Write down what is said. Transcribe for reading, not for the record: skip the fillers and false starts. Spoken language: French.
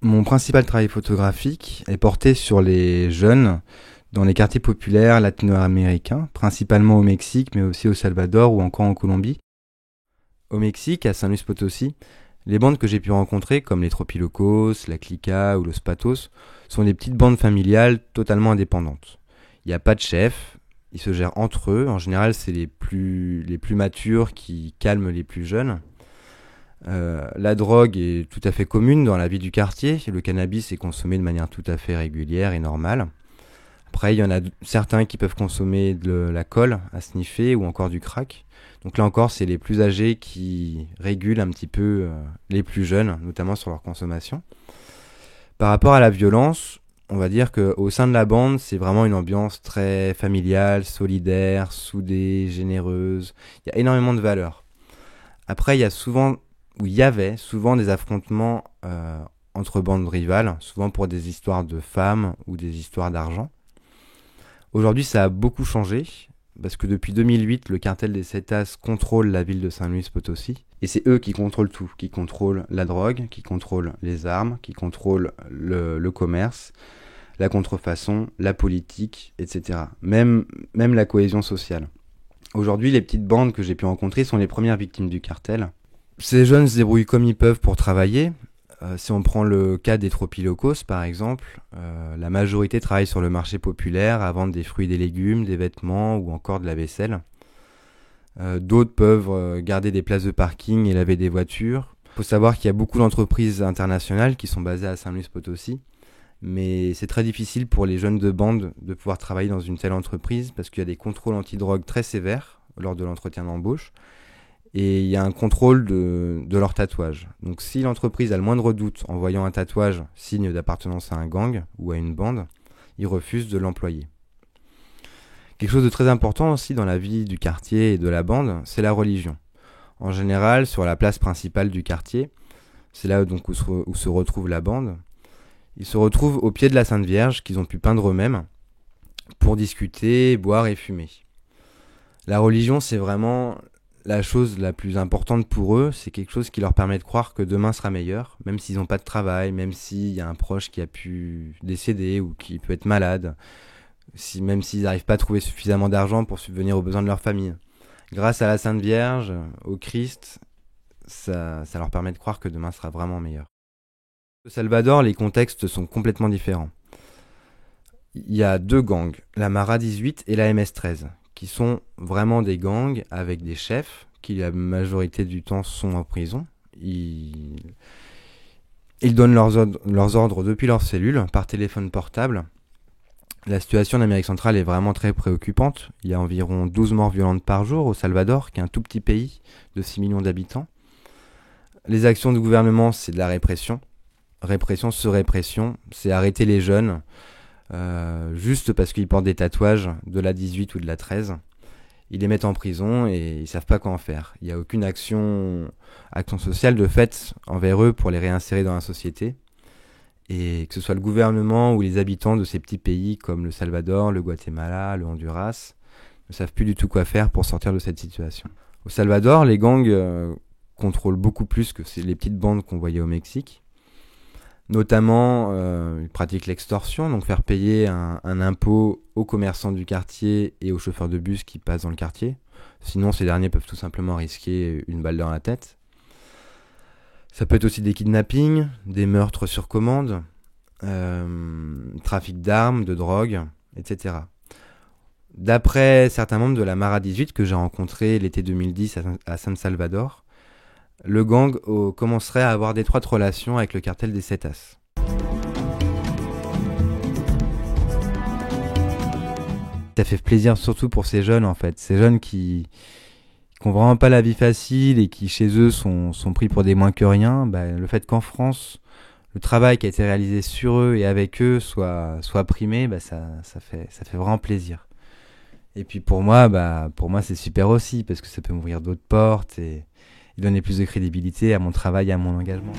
Mon principal travail photographique est porté sur les jeunes dans les quartiers populaires latino-américains, principalement au Mexique, mais aussi au Salvador ou encore en Colombie. Au Mexique, à San Luis Potosí, les bandes que j'ai pu rencontrer, comme les Tropilocos, la Clica ou Los Patos, sont des petites bandes familiales totalement indépendantes. Il n'y a pas de chef, ils se gèrent entre eux. En général, c'est les plus matures qui calment les plus jeunes. La drogue est tout à fait commune dans la vie du quartier. Le cannabis est consommé de manière tout à fait régulière et normale. Après, il y en a certains qui peuvent consommer de la colle à sniffer ou encore du crack. Donc là encore, c'est les plus âgés qui régulent un petit peu les plus jeunes, notamment sur leur consommation. Par rapport à la violence, on va dire qu'au sein de la bande, c'est vraiment une ambiance très familiale, solidaire, soudée, généreuse. Il y a énormément de valeurs. Après, il y avait souvent des affrontements entre bandes rivales, souvent pour des histoires de femmes ou des histoires d'argent. Aujourd'hui, ça a beaucoup changé, parce que depuis 2008, le cartel des Zetas contrôle la ville de San Luis Potosí. Et c'est eux qui contrôlent tout, qui contrôlent la drogue, qui contrôlent les armes, qui contrôlent le commerce, la contrefaçon, la politique, etc. Même la cohésion sociale. Aujourd'hui, les petites bandes que j'ai pu rencontrer sont les premières victimes du cartel. Ces jeunes se débrouillent comme ils peuvent pour travailler. Si on prend le cas des Tropilocos, par exemple, la majorité travaille sur le marché populaire à vendre des fruits et des légumes, des vêtements ou encore de la vaisselle. D'autres peuvent garder des places de parking et laver des voitures. Il faut savoir qu'il y a beaucoup d'entreprises internationales qui sont basées à San Luis Potosí, mais c'est très difficile pour les jeunes de bande de pouvoir travailler dans une telle entreprise parce qu'il y a des contrôles antidrogue très sévères lors de l'entretien d'embauche. Et il y a un contrôle de leur tatouage. Donc si l'entreprise a le moindre doute en voyant un tatouage, signe d'appartenance à un gang ou à une bande, ils refusent de l'employer. Quelque chose de très important aussi dans la vie du quartier et de la bande, c'est la religion. En général, sur la place principale du quartier, c'est là donc où se retrouve la bande, ils se retrouvent au pied de la Sainte Vierge qu'ils ont pu peindre eux-mêmes pour discuter, boire et fumer. La religion, c'est vraiment la chose la plus importante pour eux, c'est quelque chose qui leur permet de croire que demain sera meilleur, même s'ils n'ont pas de travail, même s'il y a un proche qui a pu décéder ou qui peut être malade, même s'ils n'arrivent pas à trouver suffisamment d'argent pour subvenir aux besoins de leur famille. Grâce à la Sainte Vierge, au Christ, ça leur permet de croire que demain sera vraiment meilleur. Au Salvador, les contextes sont complètement différents. Il y a deux gangs, la Mara 18 et la MS-13. Qui sont vraiment des gangs avec des chefs qui la majorité du temps sont en prison. Ils donnent leurs ordres depuis leur cellule par téléphone portable. La situation en Amérique centrale est vraiment très préoccupante. Il y a environ 12 morts violentes par jour au Salvador, qui est un tout petit pays de 6 millions d'habitants. Les actions du gouvernement, c'est de la répression. Répression sur répression, c'est arrêter les jeunes juste parce qu'ils portent des tatouages de la 18 ou de la 13. Ils les mettent en prison et ils savent pas quoi en faire. Il n'y a aucune action sociale de fait envers eux pour les réinsérer dans la société. Et que ce soit le gouvernement ou les habitants de ces petits pays comme le Salvador, le Guatemala, le Honduras, ne savent plus du tout quoi faire pour sortir de cette situation. Au Salvador, les gangs contrôlent beaucoup plus que les petites bandes qu'on voyait au Mexique. Notamment, ils pratiquent l'extorsion, donc faire payer un impôt aux commerçants du quartier et aux chauffeurs de bus qui passent dans le quartier. Sinon, ces derniers peuvent tout simplement risquer une balle dans la tête. Ça peut être aussi des kidnappings, des meurtres sur commande, trafic d'armes, de drogue, etc. D'après certains membres de la Mara 18 que j'ai rencontrés l'été 2010 à San Salvador, le gang commencerait à avoir d'étroites relations avec le cartel des Zetas. Ça fait plaisir surtout pour ces jeunes en fait, ces jeunes qui n'ont vraiment pas la vie facile et qui chez eux sont pris pour des moins que rien. Le fait qu'en France, le travail qui a été réalisé sur eux et avec eux soit primé, ça fait vraiment plaisir. Et puis pour moi c'est super aussi parce que ça peut m'ouvrir d'autres portes et donner plus de crédibilité à mon travail et à mon engagement.